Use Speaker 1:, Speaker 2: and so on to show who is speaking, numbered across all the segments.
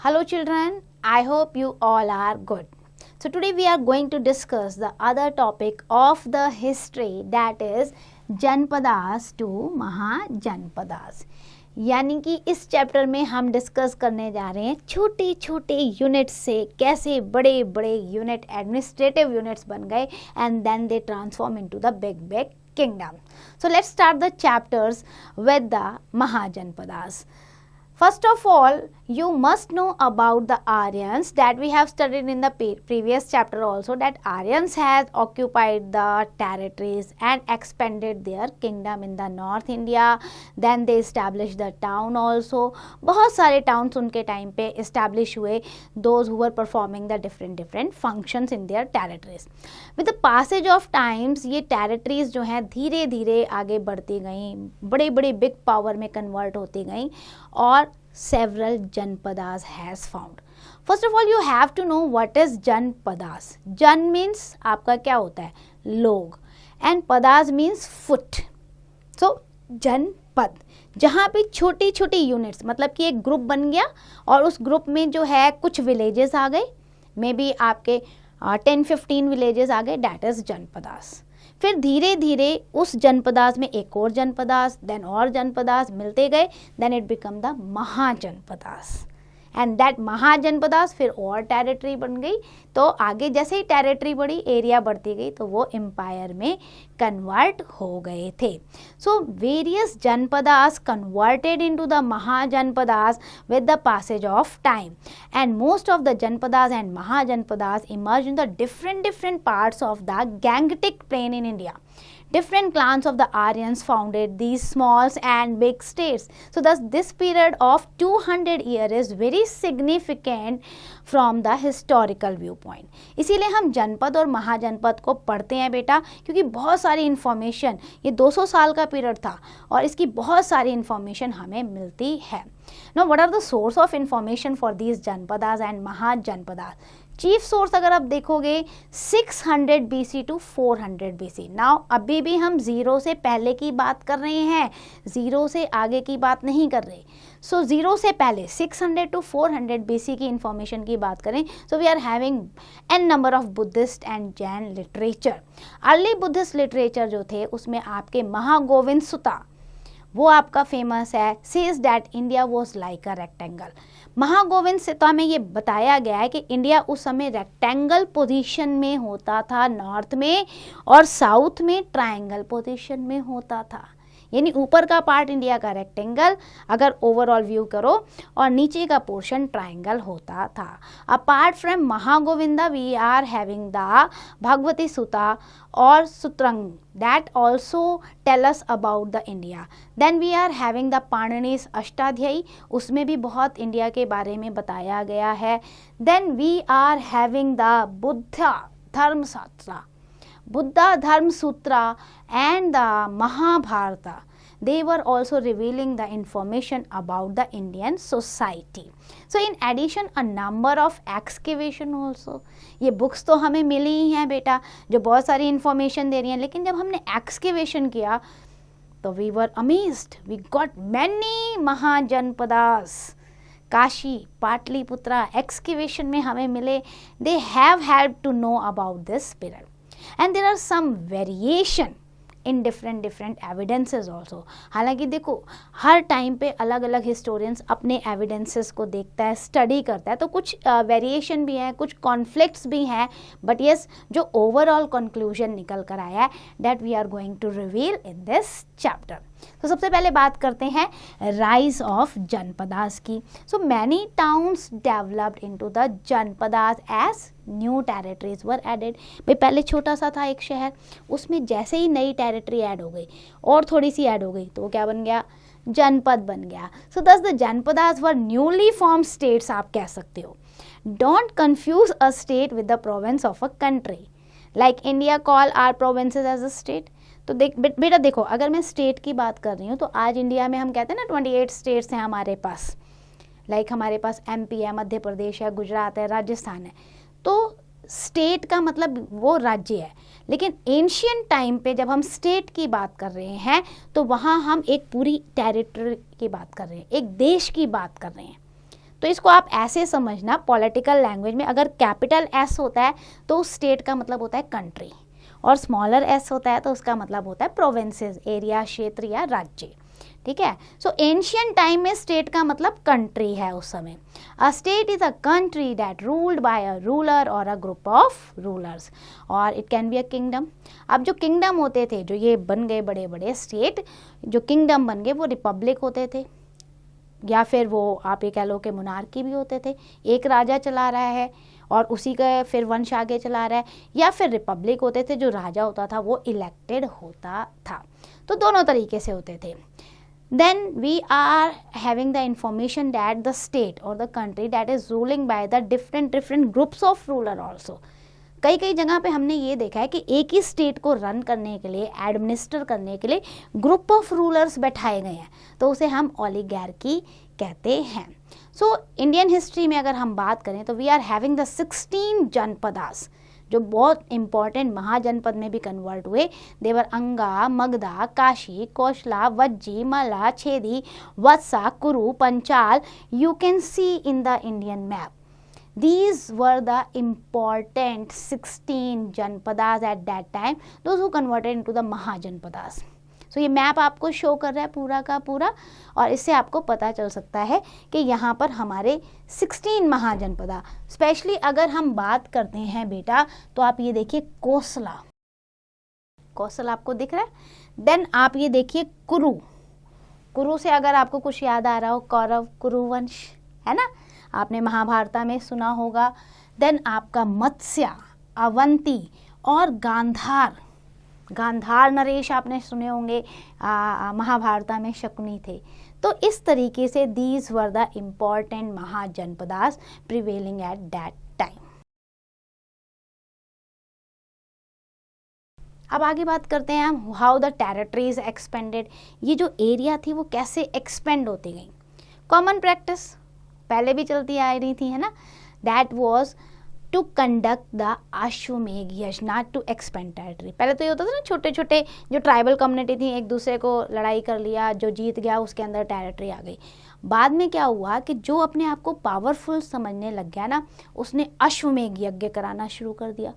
Speaker 1: Hello children, I hope you all are good. So today we are going to discuss the other topic of the history, that is Janapadas to mahajanapadas. यानी कि इस chapter में हम discuss करने जा रहे हैं छोटे छोटे यूनिट्स से कैसे बड़े बड़े यूनिट एडमिनिस्ट्रेटिव यूनिट्स बन गए and then they transform into the big big kingdom. So let's start the chapters with the Mahajanpadas. First of all, you must know about the Aryans that we have studied in the previous chapter also, that Aryans has occupied the territories and expanded their kingdom in the North India. Then they established the town also. बहुत सारे towns उनके time पे establish हुए, those who were performing the different functions in their territories. With the passage of times ये territories जो हैं धीरे धीरे आगे बढ़ती गई, बड़े बड़े big power में convert होती गई और several janpadas has found. First of all, you have to know what is janpadas. Jan means आपका क्या होता है, लोग, and padas means foot. So जनपद, जहाँ पे छोटी छोटी यूनिट्स, मतलब कि एक ग्रुप बन गया और उस ग्रुप में जो है कुछ विलेजेस आ गए, मे बी आपके 10-15 विलेजेस आ गए, डैट इज जनपदास. फिर धीरे धीरे उस जनपदास में एक और जनपदास, देन और जनपदास मिलते गए, then it become the mahajanapadas. And that mahajanapadas फिर और टेरिटरी बन गई. तो आगे जैसे ही टेरिटरी बढ़ी, एरिया बढ़ती गई, तो वो एम्पायर में कन्वर्ट हो गए थे. So various janapadas converted into the mahajanapadas with the passage of time, and most of the janpadas and mahajanpadas emerged in the different parts of the Gangetic plain in India. Different clans of the Aryans founded these small and big states. So thus this period of 200 years is very significant from the historical viewpoint. इसीलिए हम जनपद और महाजनपद को पढ़ते हैं बेटा, क्योंकि बहुत सारी इन्फॉर्मेशन, ये 200 साल का पीरियड था और इसकी बहुत सारी इन्फॉर्मेशन हमें मिलती है. Now what are the source of information for these janpadas and mahajanpadas? Chief source अगर आप देखोगे 600 BC टू 400 BC. नाउ अभी भी हम ज़ीरो से पहले की बात कर रहे हैं, ज़ीरो से आगे की बात नहीं कर रहे. सो ज़ीरो से पहले 600 टू 400 BC की इंफॉर्मेशन की बात करें, so we are having an number of Buddhist and Jain literature. Early Buddhist literature जो थे उसमें आपके महागोविंद सुता, वो आपका फेमस है, says that India was like a rectangle. Mahagovinda Sutta में ये बताया गया है कि इंडिया उस समय रेक्टेंगल पोजीशन में होता था नॉर्थ में, और साउथ में ट्रायंगल पोजीशन में होता था. यानी ऊपर का पार्ट इंडिया का रेक्टेंगल अगर ओवरऑल व्यू करो, और नीचे का पोर्शन ट्रायंगल होता था. Apart from Mahagovinda we are having the Bhagavati Sutta और सुत्रंग that also tell us about the India. Then we are having the पाणिनीस Ashtadhyayi, उसमें भी बहुत इंडिया के बारे में बताया गया है. Then we are having the Buddha Dharma Sutra and the Mahabharata. They were also revealing the information about the Indian society. So in addition a number of excavation also. ये बुक्स तो हमें मिली ही हैं बेटा जो बहुत सारी इंफॉर्मेशन दे रही हैं, लेकिन जब हमने एक्सकेवेशन किया तो we were amazed. We got many mahajanapadas. Kashi, Pataliputra excavation में हमें मिले. They have helped to know about this period. And there are some variation in different evidences also. हालांकि देखो हर टाइम पे अलग अलग हिस्टोरियंस अपने एविडेंसेस को देखता है, स्टडी करता है, तो कुछ वेरिएशन भी हैं, कुछ कॉन्फ्लिक्ट्स भी हैं, बट यस जो ओवरऑल कंक्लूजन निकल कर आया है that we are going to reveal in this chapter. तो सबसे पहले बात करते हैं राइज ऑफ जनपदास की. So many towns developed into the janapadas as new territories were added. भाई पहले छोटा सा था एक शहर, उसमें जैसे ही नई टेरिटरी ऐड हो गई और थोड़ी सी ऐड हो गई तो वो क्या बन गया, जनपद बन गया. So thus the janapadas were newly form states आप कह सकते हो. Don't confuse a state with the province of a country. Like India call our provinces as a state. तो बेटा देखो अगर मैं स्टेट की बात कर रही हूँ तो आज इंडिया में हम कहते हैं ना 28 स्टेट्स हैं हमारे पास. लाइक हमारे पास MP है, मध्य प्रदेश है, गुजरात है, राजस्थान है. तो स्टेट का मतलब वो राज्य है. लेकिन एंशियंट टाइम पे जब हम स्टेट की बात कर रहे हैं तो वहाँ हम एक पूरी टेरिटरी की बात कर रहे हैं, एक देश की बात कर रहे हैं. तो इसको आप ऐसे समझना, पॉलिटिकल लैंग्वेज में अगर कैपिटल एस होता है तो उस स्टेट का मतलब होता है कंट्री, और स्मॉलर एस होता है तो उसका मतलब होता है प्रोविंसेस, एरिया, क्षेत्र या राज्य। ठीक है। सो एंशियंट टाइम में स्टेट का मतलब कंट्री है उस समय। A state is a country that ruled by a ruler और अ ग्रुप ऑफ रूलर्स, और it can be a kingdom. अब जो किंगडम होते थे, जो ये बन गए बड़े बड़े स्टेट, जो किंगडम बन गए वो रिपब्लिक होते थे, या फिर वो आप ये कह लो कि मोनार्की भी होते थे, एक राजा चला रहा है और उसी का फिर वंश आगे चला रहा है, या फिर रिपब्लिक होते थे, जो राजा होता था वो इलेक्टेड होता था। तो दोनों तरीके से होते थे। Then we are having the information that the state or the country that is ruling by the different groups of ruler also. कई कई जगह पे हमने ये देखा है कि एक ही स्टेट को रन करने के लिए, एडमिनिस्टर करने के लिए ग्रुप ऑफ रूलर्स बैठाए गए हैं, तो उसे हम ओलिगार्की कहते हैं। सो इंडियन हिस्ट्री में अगर हम बात करें तो we are having the 16 Janapadas, जो बहुत इंपॉर्टेंट महाजनपद में भी कन्वर्ट हुए। देवर अंगा, मगधा, काशी, कोशला, वज्जी, मला, Chedi, Vatsa, Kuru, Panchala. You can see in the Indian map, these were the important 16 janpadas at that time, those who converted into the mahajanapadas. So ये मैप आपको शो कर रहा है पूरा का पूरा, और इससे आपको पता चल सकता है कि यहाँ पर हमारे 16 महाजनपदा। स्पेशली अगर हम बात करते हैं बेटा, तो आप ये देखिए कोसला, कोसला आपको दिख रहा है। देन आप ये देखिए कुरु, कुरु से अगर आपको कुछ याद आ रहा हो, कौरव कुरुवंश, है ना, आपने महाभारत में सुना होगा। देन आपका मत्स्य, अवंती और गांधार, गांधार नरेश आपने सुने होंगे, महाभारत में शकुनी थे। तो इस तरीके से these were the important mahajanapadas prevailing at that time. अब आगे बात करते हैं हम हाउ द टेरिटरीज एक्सपेंडेड। ये जो एरिया थी वो कैसे एक्सपेंड होती गई। कॉमन प्रैक्टिस पहले भी चलती आ रही थी, है ना, that was to conduct the Ashvamedha yajna, not to expand territory. पहले तो ये होता था ना, छोटे छोटे जो ट्राइबल कम्युनिटी थी एक दूसरे को लड़ाई कर लिया, जो जीत गया उसके अंदर टेरिटरी आ गई। बाद में क्या हुआ कि जो अपने आप को पावरफुल समझने लग गया ना, उसने अश्वमेघ यज्ञ कराना शुरू कर दिया।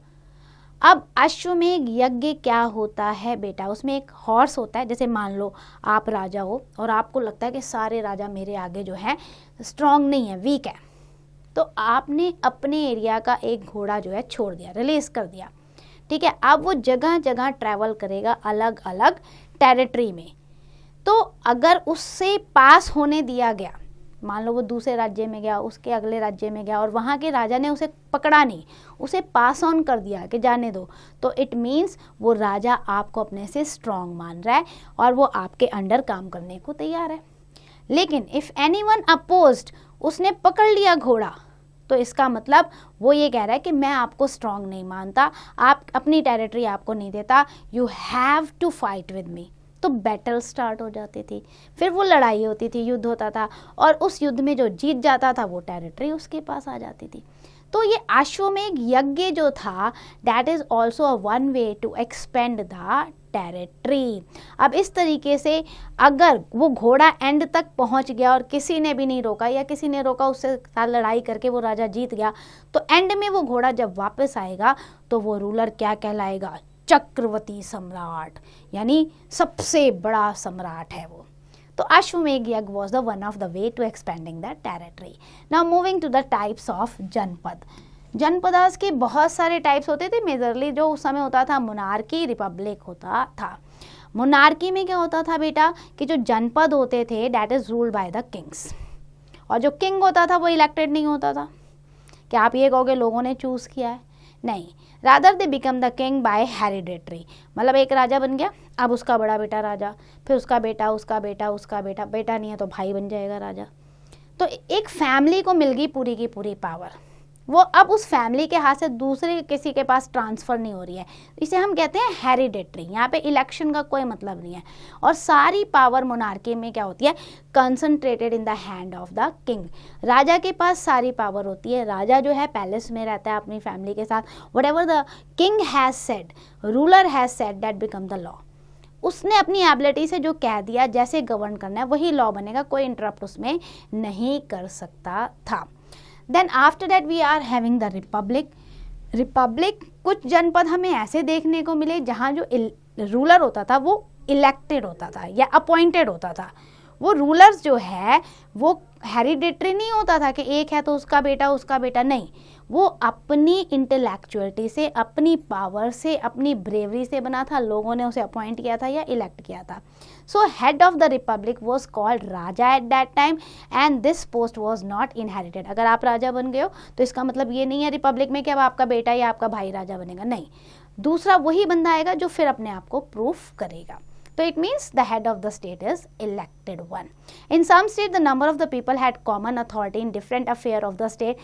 Speaker 1: अब अश्वमेघ यज्ञ क्या होता है बेटा, उसमें एक हॉर्स होता है। जैसे मान लो आप राजा हो और आपको लगता है कि सारे राजा मेरे आगे जो है स्ट्रांग नहीं है, वीक है, तो आपने अपने एरिया का एक घोड़ा जो है छोड़ दिया, रिलीज कर दिया। ठीक है, अब वो जगह जगह ट्रैवल करेगा अलग अलग टेरिटरी में। तो अगर उससे पास होने दिया गया, मान लो वो दूसरे राज्य में गया, उसके अगले राज्य में गया और वहाँ के राजा ने उसे पकड़ा नहीं, उसे पास ऑन कर दिया कि जाने दो, तो इट मीन्स वो राजा आपको अपने से स्ट्रांग मान रहा है और वो आपके अंडर काम करने को तैयार है। लेकिन इफ़ एनीवन अपोज्ड, उसने पकड़ लिया घोड़ा, तो इसका मतलब वो ये कह रहा है कि मैं आपको स्ट्रांग नहीं मानता, आप अपनी टेरिटरी आपको नहीं देता, you have to fight with me. तो बैटल स्टार्ट हो जाती थी, फिर वो लड़ाई होती थी, युद्ध होता था, और उस युद्ध में जो जीत जाता था वो टेरिटरी उसके पास आ जाती थी। तो ये अश्वमेघ यज्ञ जो था, that is also a one way to expand the territory. अब इस तरीके से अगर वो घोड़ा एंड तक पहुंच गया और किसी ने भी नहीं रोका, या किसी ने रोका उससे साथ लड़ाई करके वो राजा जीत गया, तो एंड में वो घोड़ा जब वापस आएगा तो वो रूलर क्या कहलाएगा, चक्रवर्ती सम्राट, यानी सबसे बड़ा सम्राट है वो। तो अश्वमेघ यज्ञ was the one of the way to expanding the territory. Now moving to the types of जनपद। जनपदास के बहुत सारे टाइप्स होते थे। मेजरली जो उस समय होता था मोनार्की, रिपब्लिक होता था। मोनार्की में क्या होता था बेटा कि जो जनपद होते थे that is ruled by the Kings, और जो किंग होता था वो इलेक्टेड नहीं होता था। क्या आप ये कहोगे लोगों ने चूज़ किया है? नहीं, rather they become the king bye hereditary. मतलब एक राजा बन गया, अब उसका बड़ा बेटा राजा, फिर उसका बेटा, उसका बेटा, उसका बेटा, बेटा नहीं है तो भाई बन जाएगा राजा। तो एक फैमिली को मिल गई पूरी की पूरी पावर, वो अब उस फैमिली के हाथ से दूसरे किसी के पास ट्रांसफ़र नहीं हो रही है। इसे हम कहते हैं हेरिडेटरी। यहाँ पे इलेक्शन का कोई मतलब नहीं है, और सारी पावर मोनार्की में क्या होती है, concentrated in the hand of the king. राजा के पास सारी पावर होती है। राजा जो है पैलेस में रहता है अपनी फैमिली के साथ। Whatever the king has said, ruler has said, that become the law. उसने अपनी एबिलिटी से जो कह दिया, जैसे गवर्न करना है वही लॉ बनेगा, कोई इंटरप्ट उसमें नहीं कर सकता था। Then after that we are having the republic. Republic, कुछ जनपद हमें ऐसे देखने को मिले जहाँ जो रूलर होता था वो इलेक्टेड होता था या अपॉइंटेड होता था। वो रूलर्स जो है वो हेरिडेटरी नहीं होता था कि एक है तो उसका बेटा, नहीं, वो अपनी इंटेलेक्चुअलिटी से, अपनी पावर से, अपनी ब्रेवरी से बना था, लोगों ने उसे अपॉइंट किया था या इलेक्ट किया था। So head of the Republic was called Raja at that time and this post was not inherited. अगर आप राजा बन गए हो तो इसका मतलब ये नहीं है रिपब्लिक में कि अब आपका बेटा या आपका भाई राजा बनेगा, नहीं, दूसरा वही बंदा आएगा जो फिर अपने आप को प्रूफ करेगा। So it means the head of the state is elected one. In some state, the number of the people had common authority in different affair of the state.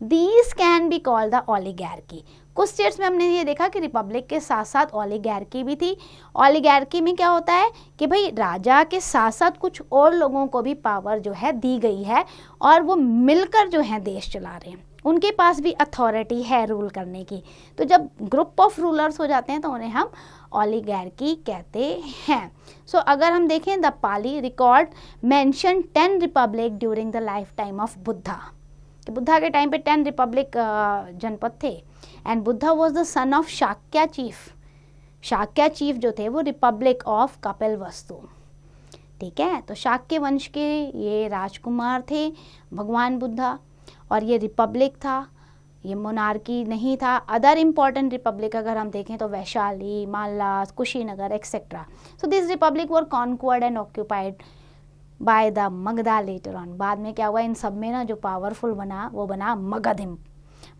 Speaker 1: These can be called the oligarchy. कुछ states में हमने ये देखा कि Republic के साथ साथ oligarchy भी थी। ओलिगार्की में क्या होता है कि भाई राजा के साथ साथ कुछ और लोगों को भी पावर जो है दी गई है और वो मिलकर जो है देश चला रहे हैं, उनके पास भी अथॉरिटी है रूल करने की। तो जब ग्रुप ऑफ रूलर्स हो जाते हैं तो उन्हें हम ओलिगार्की कहते हैं। सो अगर हम देखें the Pali record mention 10 Republic during the life time of Buddha, कि बुद्धा के टाइम पे 10 रिपब्लिक जनपद थे। And Buddha was the son of Shakya chief. Shakya chief जो थे वो रिपब्लिक ऑफ कपिलवस्तु, ठीक है। तो शाक्य वंश के ये राजकुमार थे भगवान बुद्धा, और ये रिपब्लिक था, ये मोनार्की नहीं था। अदर इम्पॉर्टेंट रिपब्लिक अगर हम देखें तो Vaishali, Mallas, Kushinagar etcetera. So this republic were conquered and occupied by the Magadha later on. बाद में क्या हुआ, इन सब में ना जो पावरफुल बना वो बना मगध।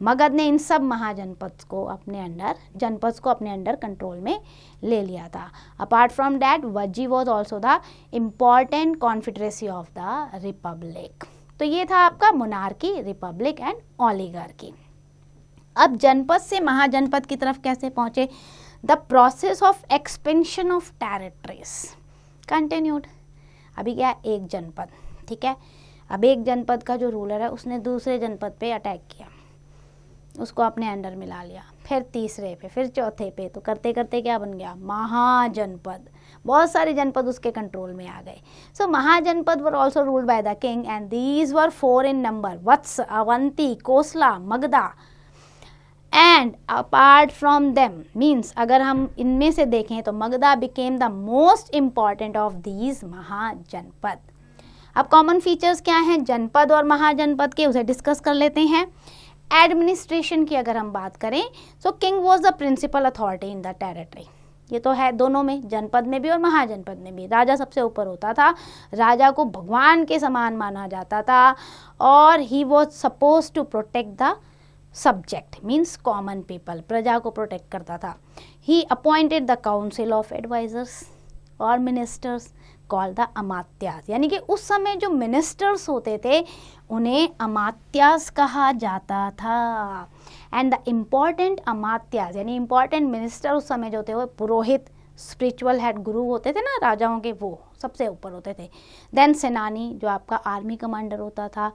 Speaker 1: मगध ने इन सब महाजनपद को अपने अंडर कंट्रोल में ले लिया था। Apart from that Vajji was also the important confederacy of the Republic. तो ये था आपका मोनार्की, रिपब्लिक एंड ओलिगार्की। अब जनपद से महाजनपद की तरफ कैसे पहुंचे? The process of expansion of territories continued. अभी क्या, एक जनपद, ठीक है। अब एक जनपद का जो रूलर है उसने दूसरे जनपद पे अटैक किया, उसको अपने अंडर मिला लिया, फिर तीसरे पे, फिर चौथे पे, तो करते करते क्या बन गया, महाजनपद। बहुत सारे जनपद उसके कंट्रोल में आ गए। So mahajanapada were also ruled by the king and these were 4 in number, Vatsa, Avanti, Kosala, Magadha. And apart from them means अगर हम इनमें से देखें तो Magadha became the most important of these mahajanapada. अब कॉमन फीचर्स क्या हैं जनपद और महाजनपद के, उसे डिस्कस कर लेते हैं। एडमिनिस्ट्रेशन की अगर हम बात करें तो king was the principal authority in the territory. ये तो है दोनों में, जनपद में भी और महाजनपद में भी। राजा सबसे ऊपर होता था, राजा को भगवान के समान माना जाता था, और he was suppose to protect the subject means common people, प्रजा को प्रोटेक्ट करता था। He appointed the council of advisers और मिनिस्टर्स कॉल्ड द अमात्यास, यानी कि उस समय जो मिनिस्टर्स होते थे उन्हें अमात्यास कहा जाता था। एंड द इम्पॉर्टेंट अमात्यास यानी इम्पॉर्टेंट मिनिस्टर उस समय जो थे वो पुरोहित, स्पिरिचुअल हेड, गुरु होते थे ना राजाओं के, वो सबसे ऊपर होते थे। देन सेनानी जो आपका आर्मी कमांडर होता था।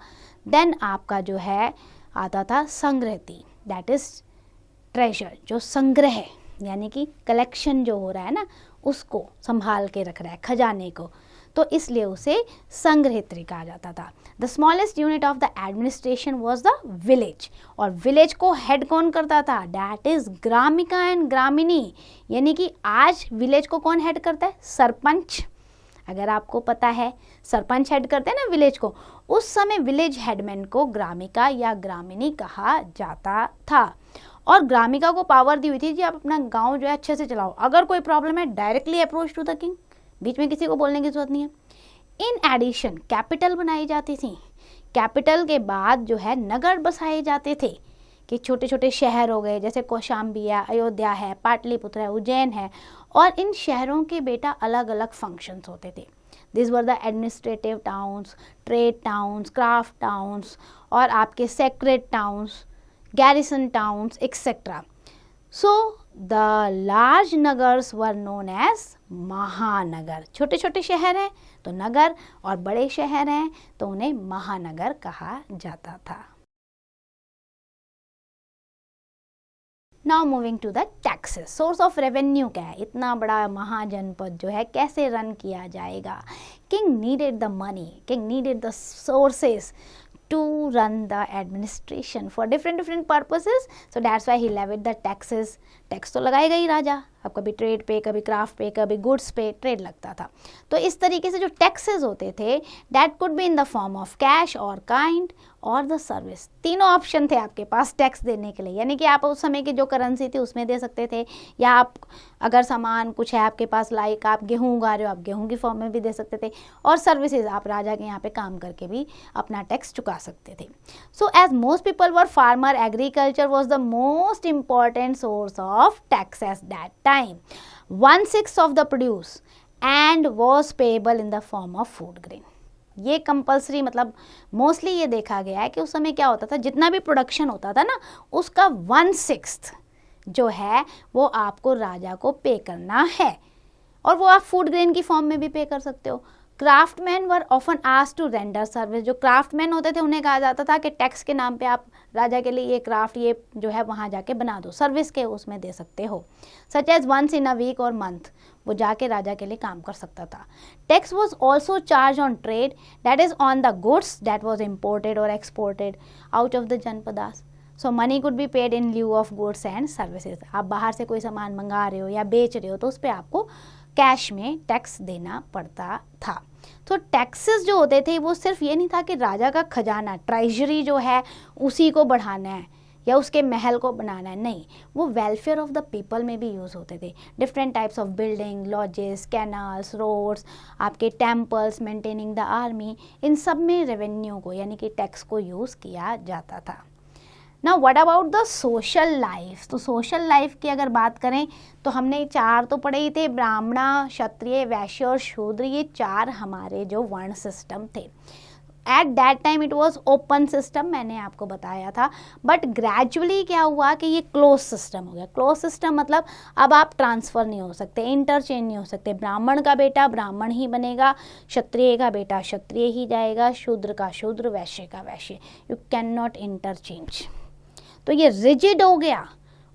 Speaker 1: देन आपका जो है आता था संग्रहती, दैट इज ट्रेजर, जो संग्रह यानी कि कलेक्शन जो हो रहा है ना उसको संभाल के रख रहा है, खजाने को, तो इसलिए उसे संग्रहित्री कहा जाता था। The smallest unit of the administration was the village, और विलेज को हेड कौन करता था, डैट इज ग्रामिका एंड ग्रामिनी, यानी कि आज विलेज को कौन हेड करता है, सरपंच। अगर आपको पता है सरपंच हेड करते हैं ना विलेज को, उस समय विलेज हेडमैन को ग्रामिका या ग्रामिनी कहा जाता था। और ग्रामिका को पावर दी हुई थी जी आप अपना गांव जो है अच्छे से चलाओ, अगर कोई प्रॉब्लम है directly approach to the king, बीच में किसी को बोलने की जरूरत नहीं है। इन एडिशन कैपिटल बनाई जाती थी, कैपिटल के बाद जो है नगर बसाए जाते थे, कि छोटे छोटे शहर हो गए जैसे कौशाम्बी है, अयोध्या है, पाटलिपुत्र है, उज्जैन है, और इन शहरों के बेटा अलग अलग फंक्शंस होते थे। This were the administrative towns, trade towns, craft towns, और आपके sacred towns, garrison towns etc. So the large nagars were known as महानगर। छोटे छोटे शहर हैं तो नगर, और बड़े शहर हैं तो उन्हें महानगर कहा जाता था। Now moving to the taxes. Source of revenue क्या है, इतना बड़ा महाजनपद जो है कैसे रन किया जाएगा. King needed the money, king needed the sources to run the administration for different purposes, so that's why he levied the taxes. Tax तो लगाएगा ही राजा, अब कभी ट्रेड पे, कभी क्राफ्ट पे, कभी गुड्स पे ट्रेड लगता था. तो इस तरीके से जो टैक्सेस होते थे that could be in the form of cash और काइंड और द सर्विस. तीनों ऑप्शन थे आपके पास टैक्स देने के लिए, यानी कि आप उस समय की जो करेंसी थी उसमें दे सकते थे, या आप अगर सामान कुछ है आपके पास, लाइक आप गेहूँ उगा रहे हो, आप गेहूँ की फॉर्म में भी दे सकते थे, और सर्विसेज आप राजा के यहाँ पे काम करके भी अपना टैक्स चुका सकते थे. So as most people were farmer, agriculture was the most important source of tax at that time. 1/6 of the produce and was payable in the form of food grain. ये कंपल्सरी, मतलब mostly ये देखा गया है कि उस समय क्या होता था, जितना भी प्रोडक्शन होता था ना उसका 1/6 जो है वो आपको राजा को पे करना है, और वो आप फूड ग्रेन की फॉर्म में भी पे कर सकते हो. Craftsman were often asked to render service. जो क्राफ्टमैन होते थे उन्हें कहा जाता था कि टैक्स के नाम पे आप राजा के लिए ये क्राफ्ट, ये जो है वहाँ जाके बना दो, सर्विस के उसमें दे सकते हो. Such as once in a week और मंथ, वो जाके राजा के लिए काम कर सकता था. Tax was also charge on trade, that is on the goods that was imported और exported out of the janapadas. So money could be paid in lieu of goods and services. आप बाहर से कोई सामान मंगा रहे हो या बेच रहे हो तो उस पर आपको कैश में टैक्स देना पड़ता था. तो टैक्सेस जो होते थे वो सिर्फ ये नहीं था कि राजा का खजाना, ट्रेजरी जो है उसी को बढ़ाना है या उसके महल को बनाना है, नहीं, वो वेलफेयर ऑफ द पीपल में भी यूज़ होते थे. Different types of building, lodges, canals, roads, आपके टेम्पल्स, मेंटेनिंग द आर्मी, इन सब में रेवेन्यू को यानी कि टैक्स को यूज़ किया जाता था. Now what about the social life. तो सोशल लाइफ की अगर बात करें तो हमने 4 तो पढ़े ही थे, ब्राह्मण, क्षत्रिय, वैश्य और शूद्र. ये 4 हमारे जो वर्ण सिस्टम थे. At that time it was open system, मैंने आपको बताया था, बट ग्रेजुअली क्या हुआ कि ये क्लोज सिस्टम हो गया. क्लोज सिस्टम मतलब अब आप ट्रांसफ़र नहीं हो सकते, इंटरचेंज नहीं हो सकते. ब्राह्मण का बेटा ब्राह्मण ही बनेगा, क्षत्रिय का बेटा क्षत्रिय ही जाएगा, शूद्र का शूद्र, वैश्य का वैश्य. You can not interchange. तो ये रिजिड हो गया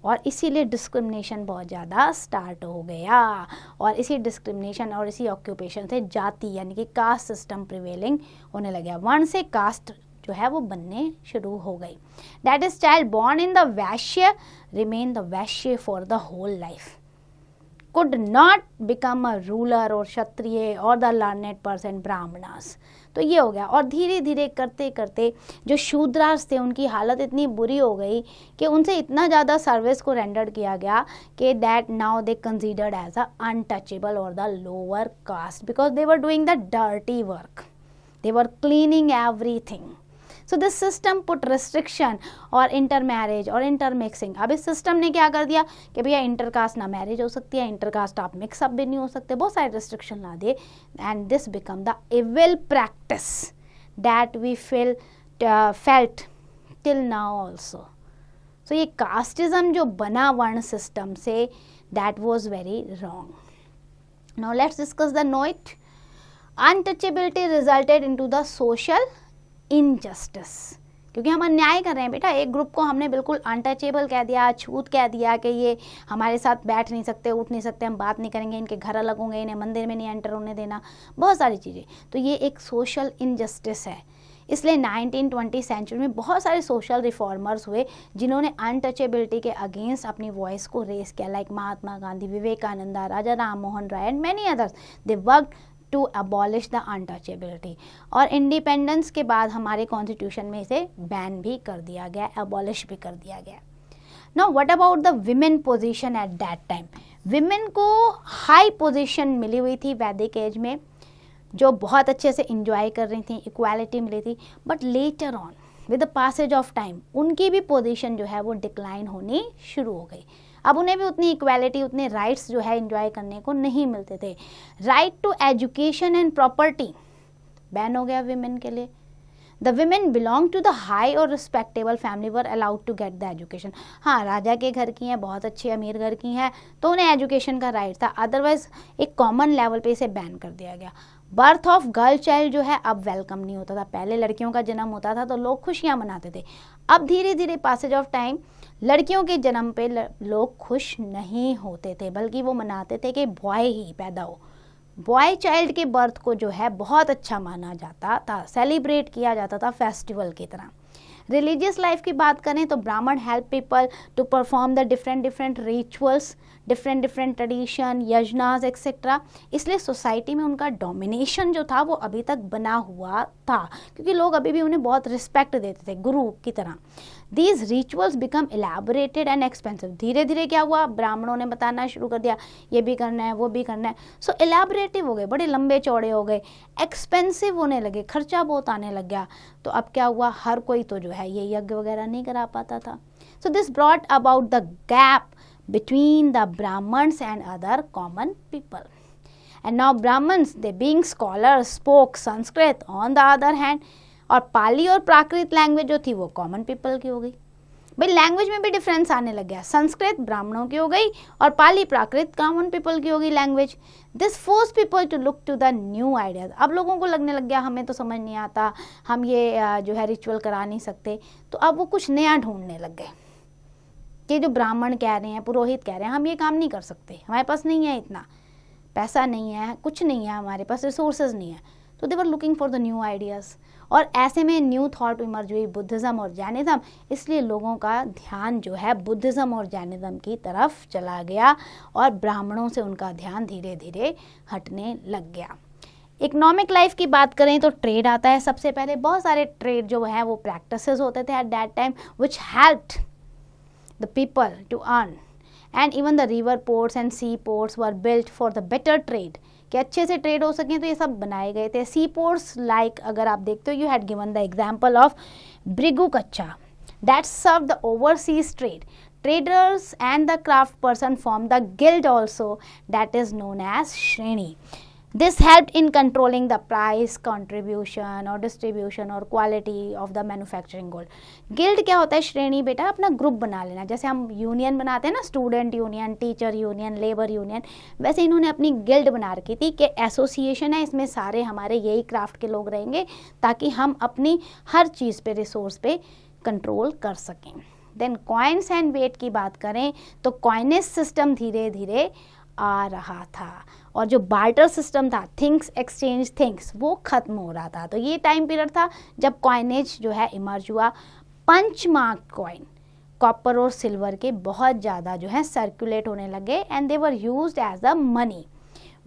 Speaker 1: और इसीलिए डिस्क्रिमिनेशन बहुत ज़्यादा स्टार्ट हो गया, और इसी डिस्क्रिमिनेशन और इसी ऑक्यूपेशन से जाति यानी कि कास्ट सिस्टम प्रिवेलिंग होने लगा. वर्ण से कास्ट जो है वो बनने शुरू हो गई. That is child born in the Vaishya remain the Vaishya for the whole life, could not become a ruler or Kshatriya और द learned person ब्राह्मणास. तो ये हो गया, और धीरे धीरे करते करते जो शूद्रास थे उनकी हालत इतनी बुरी हो गई कि उनसे इतना ज़्यादा सर्विस को रेंडर किया गया कि that now they considered as a untouchable और the lower caste, because they were doing the dirty work, they were cleaning everything. So this system put restriction और इंटर मैरिज और इंटर मिक्सिंग. अब इस system ने क्या कर दिया कि भैया इंटर कास्ट ना मैरिज हो सकती है, इंटर कास्ट आप मिक्सअप भी नहीं हो सकते, बहुत सारे रिस्ट्रिक्शन ला दिए. And this become the evil practice that we felt till now also. So ये कास्टिज्म जो बना वर्ण सिस्टम से, that was very wrong. Now let's discuss the note. Untouchability resulted into the social injustice, क्योंकि हम अन्याय कर रहे हैं बेटा. एक ग्रुप को हमने बिल्कुल अनटचेबल कह दिया, छूत कह दिया कि ये हमारे साथ बैठ नहीं सकते, उठ नहीं सकते, हम बात नहीं करेंगे, इनके घर अलग होंगे, इन्हें मंदिर में नहीं एंटर होने देना, बहुत सारी चीज़ें. तो ये एक सोशल इनजस्टिस है. इसलिए 1920 सेंचुरी में बहुत सारे सोशल रिफॉर्मर्स हुए जिन्होंने अनटचेबिलिटी के अगेंस्ट अपनी वॉइस को रेस किया, like Mahatma Gandhi, Vivekananda, Raja Ram Mohan Roy and many others. They worked to abolish the untouchability. और इंडिपेंडेंस के बाद हमारे कॉन्स्टिट्यूशन में इसे बैन भी कर दिया गया, अबॉलिश भी कर दिया गया. Now what about the women position at that time. Women को हाई पोजीशन मिली हुई थी वैदिक एज में, जो बहुत अच्छे से इंजॉय कर रही थी, इक्वालिटी मिली थी. But later on with the passage of time उनकी भी पोजीशन जो है वो डिक्लाइन होनी शुरू हो गई. अब उन्हें भी उतनी इक्वालिटी, उतने राइट्स जो है एंजॉय करने को नहीं मिलते थे. Right to education and property ban हो गया विमेन के लिए. The women belong to the high और respectable family were allowed to get the education. हाँ, राजा के घर की हैं, बहुत अच्छे अमीर घर की हैं, तो उन्हें एजुकेशन का राइट था. अदरवाइज एक कॉमन लेवल पे इसे बैन कर दिया गया. बर्थ ऑफ गर्ल चाइल्ड जो है अब वेलकम नहीं होता था। पहले लड़कियों का जन्म होता था तो लोग खुशियाँ मनाते थे। अब धीरे धीरे पासेज ऑफ टाइम लड़कियों के जन्म पे लोग खुश नहीं होते थे, बल्कि वो मनाते थे कि बॉय ही पैदा हो। बॉय चाइल्ड के बर्थ को जो है बहुत अच्छा माना जाता था, सेलिब्रेट किया जाता था फेस्टिवल की तरह। रिलीजियस लाइफ की बात करें तो Brahmin help people to perform the different rituals, different tradition, yajnas etcetera. इसलिए सोसाइटी में उनका डोमिनेशन जो था वो अभी तक बना हुआ था, क्योंकि लोग अभी भी उन्हें बहुत रिस्पेक्ट देते थे गुरु की तरह। These rituals become elaborated and expensive. धीरे धीरे क्या हुआ, ब्राह्मणों ने बताना शुरू कर दिया ये भी करना है वो भी करना है। सो एलैबोरेटिव हो गए, बड़े लंबे चौड़े हो गए, एक्सपेंसिव होने लगे, खर्चा बहुत आने लग गया। तो अब क्या हुआ, हर कोई तो जो है ये यज्ञ वगैरह नहीं करा पाता था। So this brought about the gap between the Brahmins and other common people. And now Brahmins, they being scholars, spoke Sanskrit on the other hand, और पाली और प्राकृत लैंग्वेज जो थी वो कॉमन पीपल की हो गई। भाई लैंग्वेज में भी डिफरेंस आने लग गया, संस्कृत ब्राह्मणों की हो गई और पाली प्राकृत कॉमन पीपल की हो गई language. This force people to look to the new ideas. अब लोगों को लगने लग गया हमें तो समझ नहीं आता, हम ये जो है रिचुअल करा नहीं सकते, तो अब वो कुछ नया ढूंढने लग गए कि जो ब्राह्मण कह रहे हैं, पुरोहित कह रहे हैं, हम ये काम नहीं कर सकते, हमारे पास नहीं है इतना पैसा, नहीं है कुछ, नहीं है हमारे पास रिसोर्सेज नहीं है। तो they were looking for the new ideas, और ऐसे में न्यू थॉट इमर्ज हुई बुद्धिज़्म और जैनिज़्म। इसलिए लोगों का ध्यान जो है बुद्धिज़्म और जैनिज़्म की तरफ चला गया और ब्राह्मणों से उनका ध्यान धीरे धीरे हटने लग गया। इकोनॉमिक लाइफ की बात करें तो ट्रेड आता है सबसे पहले। बहुत सारे ट्रेड जो है वो प्रैक्टिसेस होते थे at that time which helped the people to earn, and even the river ports and sea ports were built for the better trade, कि अच्छे से ट्रेड हो सकें तो ये सब बनाए गए थे। सी पोर्ट्स लाइक अगर आप देखते हो, you had given the example of Bhrigukachchha that serve the overseas trade. Traders and the craft person formed the guild also, that is known as Shreni. This helped in controlling the price, contribution or distribution or quality of the manufacturing gold. Guild क्या होता है, श्रेणी बेटा अपना group बना लेना। जैसे हम यूनियन बनाते हैं ना, student union, teacher union, labour union, वैसे इन्होंने अपनी गिल्ड बना रखी थी कि एसोसिएशन है, इसमें सारे हमारे यही क्राफ्ट के लोग रहेंगे ताकि हम अपनी हर चीज़ पे, रिसोर्स पे कंट्रोल कर सकें। देन कॉइन्स एंड वेट की बात करें तो कॉइनेज सिस्टम धीरे धीरे आ रहा था और जो बार्टर सिस्टम था, थिंग्स एक्सचेंज थिंग्स, वो खत्म हो रहा था। तो ये टाइम पीरियड था जब कॉइनेज जो है इमर्ज हुआ। पंच मार्क कॉइन कॉपर और सिल्वर के बहुत ज़्यादा जो है सर्कुलेट होने लगे and they were used as the money.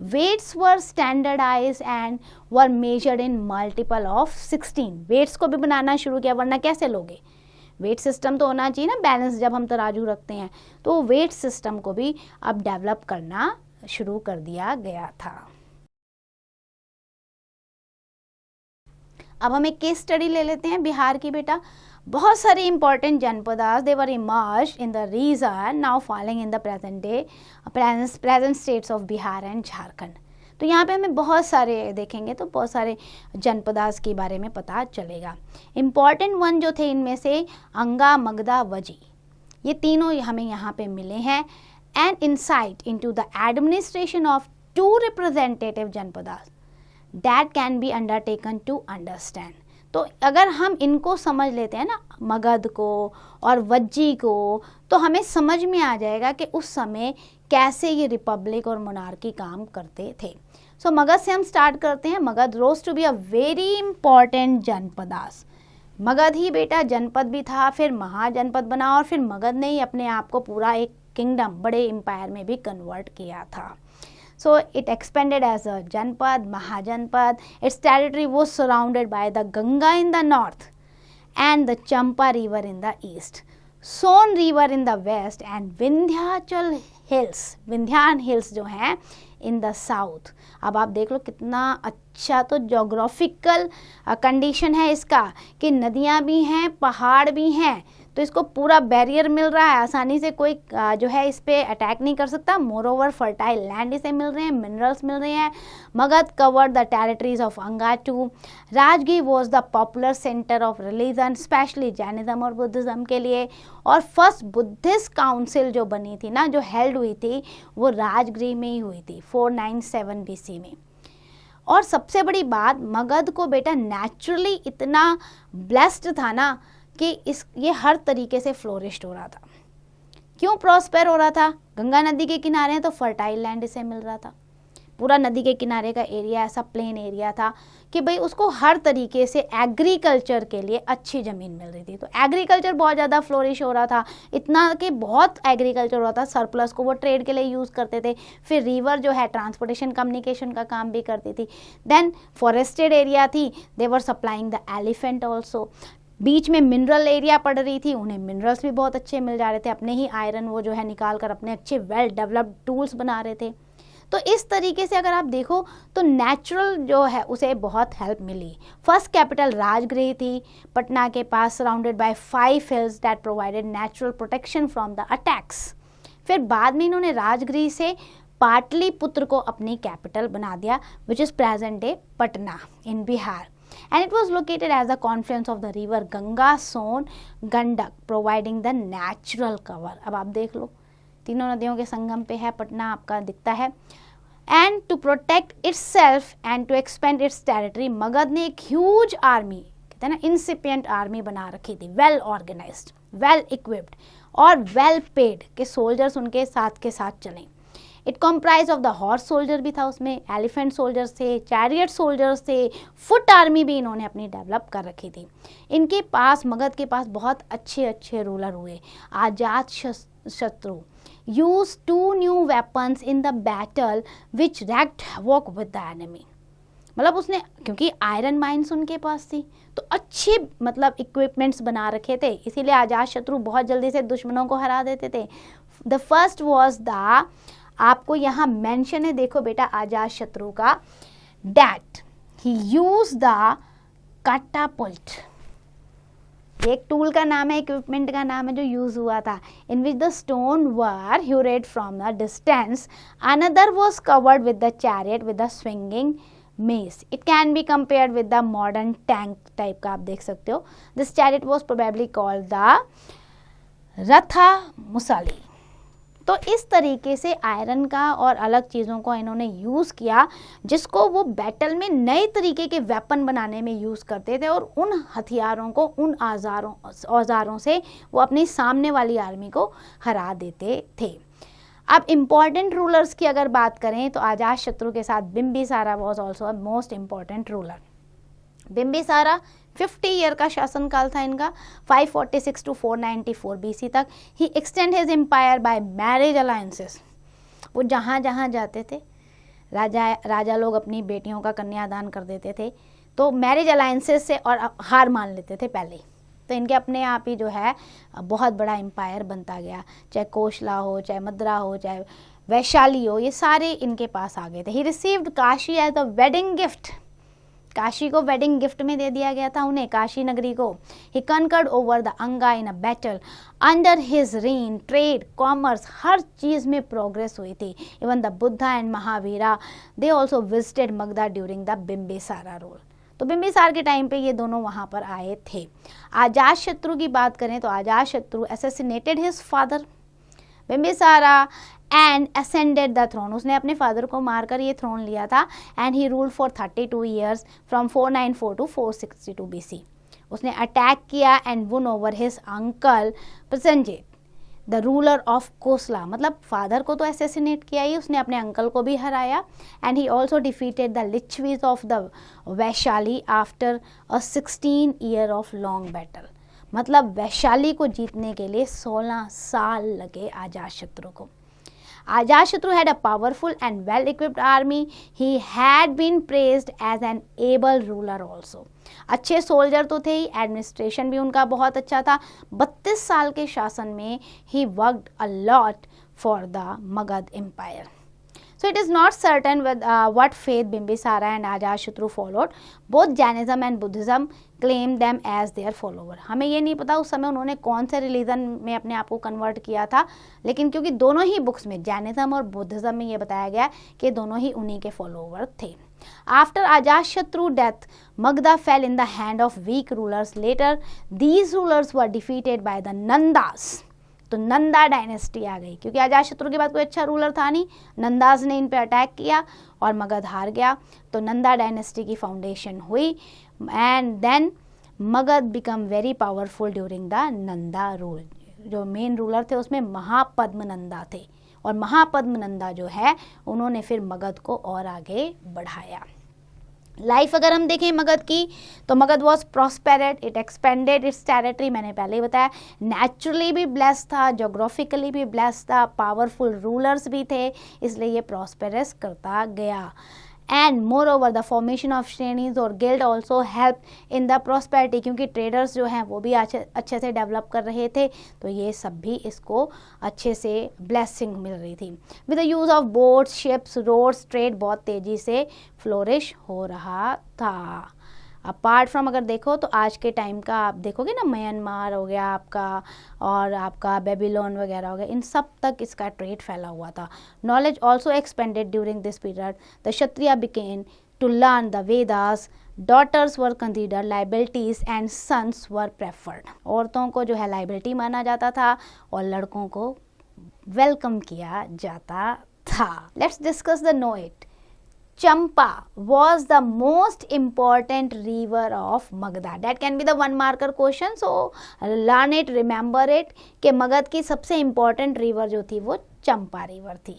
Speaker 1: Weights were standardise and were measured in multiple of 16। Weights को भी बनाना शुरू किया, वरना कैसे लोगे, वेट सिस्टम तो होना चाहिए ना बैलेंस, जब हम तराजू रखते हैं। तो वेट सिस्टम को भी अब डेवलप करना शुरू कर दिया गया था। अब हम एक केस स्टडी ले लेते हैं बिहार की बेटा। बहुत सारे important janapadas they were emerged in the region now following in the present states of Bihar and Jharkhand. तो यहाँ पे हमें बहुत सारे देखेंगे तो बहुत सारे जनपदास के बारे में पता चलेगा। इम्पॉर्टेंट वन जो थे इनमें से अंगा, मगधा, वजी, ये तीनों हमें यहाँ पे मिले हैं। And insight into the administration of 2 representative janapadas that can be undertaken to understand. तो अगर हम इनको समझ लेते हैं ना, मगध को और वज्जी को, तो हमें समझ में आ जाएगा कि उस समय कैसे ये रिपब्लिक और मोनार्की काम करते थे। सो मगध से हम स्टार्ट करते हैं। Magadh rose to be a very important janapadas. Magadh ही बेटा जनपद भी था, फिर महाजनपद बना और फिर मगध ने ही अपने आप को पूरा एक किंगडम, बड़े एम्पायर में भी कन्वर्ट किया था। So it expanded as a Janpad, Mahajanpad. Its territory was surrounded by the Ganga in the north and the Champa river in the east, Son river in the west and Vindhyachal hills, Vindhyan hills जो हैं in the south. अब आप देख लो कितना अच्छा तो geographical condition है इसका कि नदियाँ भी हैं, पहाड़ भी हैं, तो इसको पूरा बैरियर मिल रहा है, आसानी से कोई जो है इस पे अटैक नहीं कर सकता। मोर ओवर फर्टाइल लैंड इसे मिल रहे हैं, मिनरल्स मिल रहे हैं। Magadh covered the territories of Anga too. Rajgir was the popular centre of religion, specially Jainism और बुद्धिज्म के लिए। और फर्स्ट बुद्धिस्ट काउंसिल जो बनी थी ना, जो हेल्ड हुई थी, वो राजगीर में ही हुई थी 497 BC में। और सबसे बड़ी बात, मगध को बेटा नेचुरली इतना ब्लेस्ड था ना कि ये हर तरीके से फ्लोरिश्ड हो रहा था। क्यों प्रॉस्पेर हो रहा था? गंगा नदी के किनारे हैं तो फर्टाइल लैंड इसे मिल रहा था। पूरा नदी के किनारे का एरिया ऐसा प्लेन एरिया था कि भाई उसको हर तरीके से एग्रीकल्चर के लिए अच्छी ज़मीन मिल रही थी। तो एग्रीकल्चर बहुत ज़्यादा फ्लोरिश हो रहा था, इतना कि बहुत एग्रीकल्चर हो रहा था, सरप्लस को वो ट्रेड के लिए यूज़ करते थे। फिर रिवर जो है ट्रांसपोर्टेशन कम्युनिकेशन का काम भी करती थी। देन फॉरेस्टेड एरिया थी, दे वर सप्लाइंग द एलिफेंट ऑल्सो। बीच में मिनरल एरिया पड़ रही थी, उन्हें मिनरल्स भी बहुत अच्छे मिल जा रहे थे, अपने ही आयरन वो जो है निकाल कर अपने अच्छे वेल डेवलप्ड टूल्स बना रहे थे। तो इस तरीके से अगर आप देखो तो नेचुरल जो है उसे बहुत हेल्प मिली। फर्स्ट कैपिटल राजगृह थी पटना के पास, surrounded by 5 hills that provided natural protection from the attacks. फिर बाद में इन्होंने राजगृह से पाटलिपुत्र को अपनी कैपिटल बना दिया, which is present day Patna in Bihar, and it was located as the confluence of the river Ganga, Son, Gandak, providing the natural cover। अब आप देख लो तीनों नदियों के संगम पे है पटना, आपका दिखता है। And to protect itself and to expand its territory, Magadha ने एक ह्यूज आर्मी, कहते हैं ना इंसिपिएंट आर्मी बना रखी थी, वेल ऑर्गेनाइज्ड, वेल इक्विप्ड और वेल पेड के सोल्जर्स उनके साथ के साथ चलें। It comprise of the horse soldier भी था उसमें, एलिफेंट सोल्जर्स थे, चैरियट सोल्जर्स थे, फुट आर्मी भी इन्होंने अपनी डेवलप कर रखी थी। इनके पास, मगध के पास बहुत अच्छे अच्छे रूलर हुए। अजात शत्रु use 2 new weapons in the battle which raked havoc with the enemy. मतलब उसने, क्योंकि आयरन माइंस उनके पास थी तो अच्छे मतलब इक्विपमेंट्स बना रखे थे, इसीलिए अजात शत्रु बहुत जल्दी से दुश्मनों को हरा देते थे। द फर्स्ट वॉज द, आपको यहाँ मेंशन है देखो बेटा अजात शत्रु का, that he use the Catapult. एक टूल का नाम है, इक्विपमेंट का नाम है जो यूज हुआ था, in which the stone were hurled from the distance. Another was covered with the chariot with the swinging mace. It can be compared with the modern tank type का, आप देख सकते हो। This chariot was probably called the Ratha Musala. तो इस तरीके से iron का और अलग चीज़ों को इन्होंने यूज़ किया, जिसको वो बैटल में नए तरीके के वेपन बनाने में यूज़ करते थे, और उन हथियारों को, उन औजारों से वो अपनी सामने वाली आर्मी को हरा देते थे। अब इम्पॉर्टेंट रूलर्स की अगर बात करें तो अजात शत्रु के साथ Bimbisara was also a most important ruler. Bimbisara 50 year का शासनकाल था इनका, 546 to 494 BC तक। He extend his empire by marriage alliances. वो जहाँ जहाँ जाते थे, राजा लोग अपनी बेटियों का कन्यादान कर देते थे, तो मैरिज अलायंसेस से और हार मान लेते थे पहले ही। तो इनके अपने आप ही जो है बहुत बड़ा एम्पायर बनता गया, चाहे कोशला हो, चाहे मद्रा हो, चाहे वैशाली हो, ये सारे इनके पास आ गए थे। He received Kashi as the wedding gift. Kashi को वेडिंग गिफ्ट में दे दिया गया था उन्हें, काशी नगरी को। ही conquered over the Anga in a battle. Under his reign trade, commerce, हर चीज़ में प्रोग्रेस हुई थी। Even the Buddha and Mahavira they also visited Magadha during the Bimbisara rule. तो बिम्बिसार के टाइम पे ये दोनों वहाँ पर आए थे। अजात शत्रु की बात करें तो Ajatashatru assassinated his father Bimbisara and ascended the throne. उसने अपने फादर को मारकर ये थ्रोन लिया था। And he ruled for 32 years from 494 to 462 BC। उसने अटैक किया and won over his uncle Prasenjit the ruler of Kosala. मतलब फादर को तो असैसिनेट किया ही, उसने अपने अंकल को भी हराया। And he also defeated the Licchavis of the Vaishali after a 16 year of long battle. मतलब वैशाली को जीतने के लिए 16 साल लगे अजात शत्रु को। अजात शत्रु had a powerful and well-equipped army. He had been praised as an able ruler also. अच्छे सोल्जर तो थे ही, एडमिनिस्ट्रेशन भी उनका बहुत अच्छा था। 32 साल के शासन में he worked a lot for the Magad Empire. So it is not certain with what faith Bimbisara and Ajatashatru followed. Both Jainism and Buddhism claim them as their follower. हमें ये नहीं पता उस समय उन्होंने कौन से रिलीजन में अपने आप को कन्वर्ट किया था, लेकिन क्योंकि दोनों ही बुक्स में, जैनिज्म और बुद्धिज्म में ये बताया गया कि दोनों ही उन्हीं के फॉलोवर थे। After Ajatashatru's death, Magadha fell in the hand of weak rulers. Later, these rulers were defeated by the Nandas. तो नंदा डायनेस्टी आ गई, क्योंकि अजातशत्रु के बाद कोई अच्छा रूलर था नहीं, नंदाज ने इन पे अटैक किया और मगध हार गया, तो नंदा डायनेस्टी की फाउंडेशन हुई and then Magadha become very powerful during the Nanda rule. जो मेन रूलर थे उसमें महापद्मनंदा थे, और महापद्मनंदा जो है उन्होंने फिर मगध को और आगे बढ़ाया। लाइफ अगर हम देखें मगध की, तो Magadh was prosperous, it expanded its territory, मैंने पहले ही बताया, नेचुरली भी ब्लेस्ड था, जोग्राफिकली भी ब्लेस्ड था, पावरफुल रूलर्स भी थे, इसलिए ये प्रॉस्पेरस करता गया। And moreover the formation of shrenis और guild also help in the prosperity, क्योंकि ट्रेडर्स जो हैं वो भी अच्छे से डेवलप कर रहे थे, तो ये सब भी इसको अच्छे से ब्लेसिंग मिल रही थी। With the use of boats, ships, roads, trade बहुत तेज़ी से फ्लोरिश हो रहा था। अपार्ट फ्रॉम अगर देखो तो आज के टाइम का आप देखोगे ना, म्यांमार हो गया आपका, और आपका बेबीलोन वगैरह हो गया, इन सब तक इसका ट्रेड फैला हुआ था। Knowledge also expanded during this period, the Kshatriya began to learn the Vedas, daughters were considered liabilities and sons were preferred. औरतों को जो है लाइबिलिटी माना जाता था और लड़कों को वेलकम किया जाता था। Let's discuss the know it. Champa was the most important river of Magadha. That can be the one marker question. So learn it, remember it कि मगध की सबसे important river जो थी वो चंपा river थी।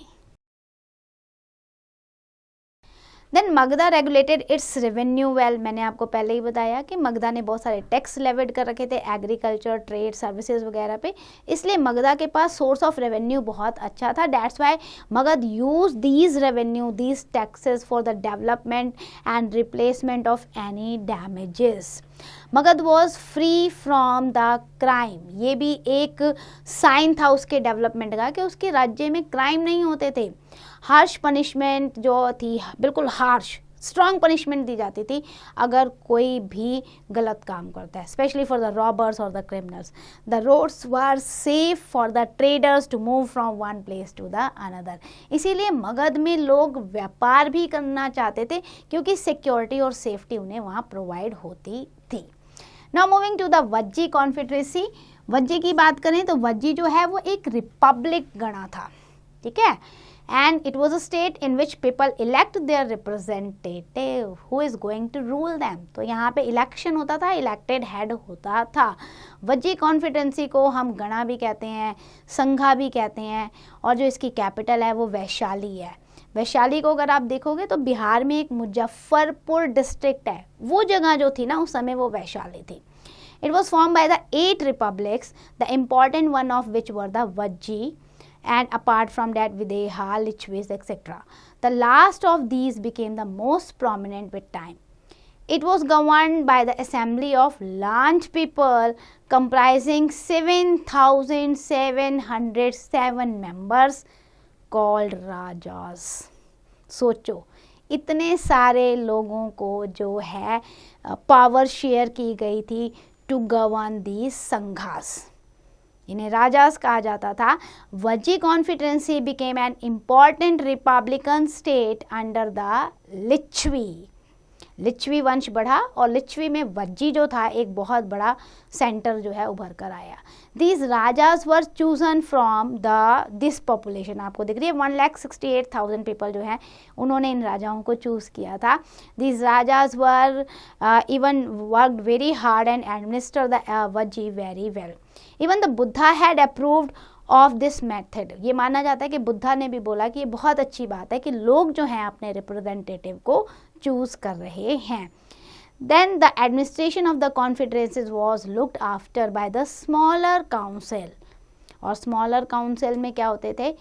Speaker 1: Then Magadha regulated its revenue well. मैंने आपको पहले ही बताया कि मगधा ने बहुत सारे टैक्स लेविड कर रखे थे एग्रीकल्चर, ट्रेड, सर्विसेज वगैरह पे, इसलिए मगधा के पास सोर्स ऑफ रेवेन्यू बहुत अच्छा था। That's why Magadh use these revenue, these taxes for the development and replacement of any damages. Magadh was free from the crime, ये भी एक साइन था उसके डेवलपमेंट का कि उसके राज्य में क्राइम नहीं होते थे। हार्श पनिशमेंट जो थी, बिल्कुल हार्श स्ट्रॉन्ग पनिशमेंट दी जाती थी अगर कोई भी गलत काम करता है, स्पेशली फॉर द रॉबर्स और the criminals. The roads were safe for the traders to move from one place to the another. इसीलिए मगध में लोग व्यापार भी करना चाहते थे क्योंकि सिक्योरिटी और सेफ्टी उन्हें वहाँ प्रोवाइड होती थी। Now moving to the Vajji confederacy. Vajji की बात करें तो वज्जी जो है वो एक रिपब्लिक गणा था, ठीक है, and it was a state in which people elect their representative who is going to rule them। तो यहाँ पे इलेक्शन होता था, इलेक्टेड हेड होता था। वज्जी कॉन्फिडेंसी को हम गणा भी कहते हैं, संघा भी कहते हैं, और जो इसकी कैपिटल है वो वैशाली है। वैशाली को अगर आप देखोगे तो बिहार में एक मुजफ्फरपुर डिस्ट्रिक्ट है, वो जगह जो थी ना उस समय वो वैशाली थी। It was formed by the 8 republics, the important one of which were the Vajji, and apart from that Videha, Lichvis, etc. The last of these became the most prominent with time. It was governed by the assembly of large people comprising 7,707 members called Rajas. सोचो इतने सारे लोगों को जो है power share की गई थी टू गवर्न दी संघास, इन्हें राजास कहा जाता था। Vajji confederacy became an important republican state under the Lichchhavi. Lichchhavi वंश बढ़ा और लिच्छवी में वज्जी जो था एक बहुत बड़ा सेंटर जो है उभर कर आया। These rajas were chosen from the this population, आपको दिख रही है 1,68,000 पीपल जो है उन्होंने इन राजाओं को चूज़ किया था। These rajas were even worked very hard and administer the Vajji very well. Even the Buddha had approved of this method. ये माना जाता है कि बुद्धा ने भी बोला कि ये बहुत अच्छी बात है कि लोग जो हैं अपने रिप्रेजेंटेटिव को चूज़ कर रहे हैं। Then the administration of the confederacies was looked after by the smaller council। और smaller council में क्या होते थे,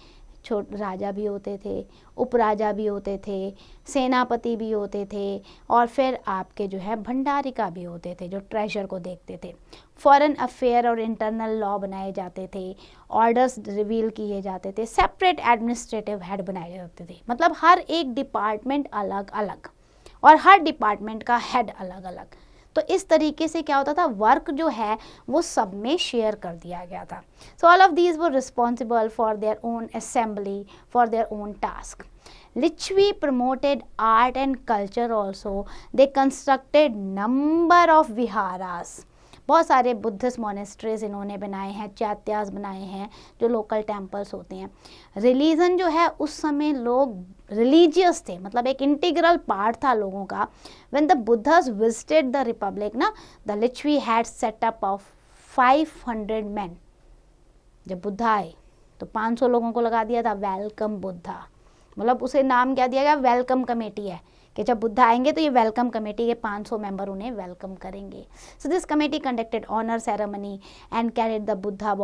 Speaker 1: छोटे राजा भी होते थे, उपराजा भी होते थे, सेनापति भी होते थे, और फिर आपके जो है भंडारिका भी होते थे जो ट्रेजर को देखते थे। फॉरेन अफेयर और इंटरनल लॉ बनाए जाते थे, ऑर्डर्स रिवील किए जाते थे, सेपरेट एडमिनिस्ट्रेटिव हेड बनाए जाते थे। मतलब हर एक डिपार्टमेंट अलग अलग और हर डिपार्टमेंट का हेड अलग अलग। तो इस तरीके से क्या होता था, वर्क जो है वो सब में शेयर कर दिया गया था। So all of these were responsible for their own assembly, for their own task. Lichchhavi promoted art and culture also. They constructed number of viharas. बहुत सारे बुद्धिस्ट मोनेस्ट्रीज इन्होंने बनाए हैं, चैत्यास बनाए हैं जो लोकल टेम्पल्स होते हैं। रिलीजन जो है उस समय लोग रिलीजियस थे, मतलब एक इंटीग्रल पार्ट था लोगों का। When the Buddhas visited the republic ना, the Lichchhavi had set up of 500 men. जब बुद्धा आए तो 500 लोगों को लगा दिया था वेलकम बुद्धा, मतलब उसे नाम क्या दिया गया, वेलकम कमेटी है, कि जब बुद्धा आएंगे तो ये वेलकम कमेटी के 500 मेंबर उन्हें वेलकम करेंगे। So this committee conducted honour ceremony and carried the Buddha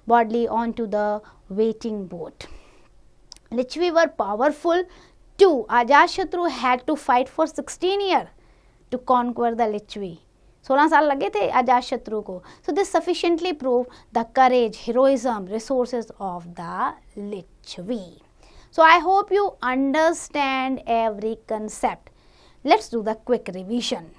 Speaker 1: bodily onto the waiting boat. Lichvi were powerful too. Ajatashatru had to fight for 16 years to conquer the Lichvi. 16 साल लगे थे अजातशत्रु को. So this sufficiently proved the courage, heroism, resources of the Lichvi. So I hope you understand every concept. Let's do the quick revision.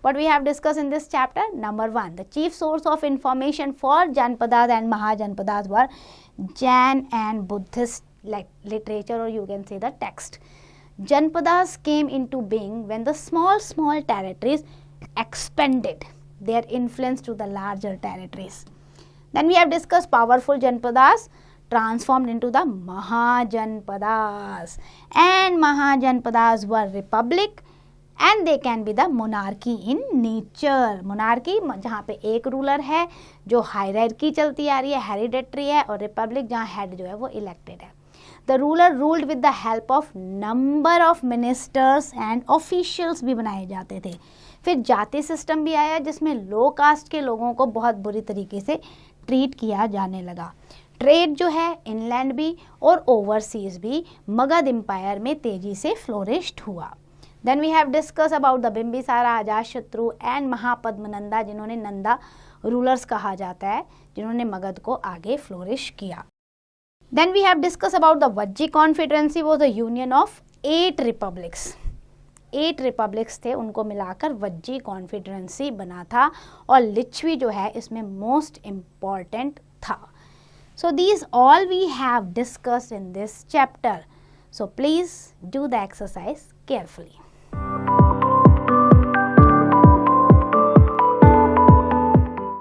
Speaker 1: What we have discussed in this chapter? Number 1, the chief source of information for Janpadas and Mahajanpadas were Jain and Buddhist literature, or you can say the text. Janpadas came into being when the small territories expanded their influence to the larger territories. Then we have discussed powerful Janpadas transformed into the Mahajanpadas, and Mahajanpadas were republic and they can be the monarchy in nature. Monarchy जहाँ पे एक ruler है जो hierarchy चलती आ रही है, hereditary है, और रिपब्लिक जहाँ हेड जो है वो इलेक्टेड है. The ruler ruled with the help of number of ministers and officials भी बनाए जाते थे. फिर जाति सिस्टम भी आया जिसमें लो कास्ट के लोगों को बहुत बुरी तरीके से ट्रीट किया जाने लगा. ट्रेड जो है इनलैंड भी और ओवरसीज भी मगध एम्पायर में तेजी से फ्लोरिश्ड हुआ. Then we have discussed about the Bimbisara, Ajatashatru and Mahapadmananda, जिन्होंने नंदा रूलर्स कहा जाता है, जिन्होंने मगध को आगे फ्लोरिश किया. Then we have discussed about the Vajji Confederacy was the union of 8 republics. 8 republics थे, उनको मिलाकर वज्जी कॉन्फेडरेंसी बना था और लिच्छवी जो है इसमें मोस्ट इम्पॉर्टेंट था. So these all we have discussed in this chapter. So please do the exercise carefully.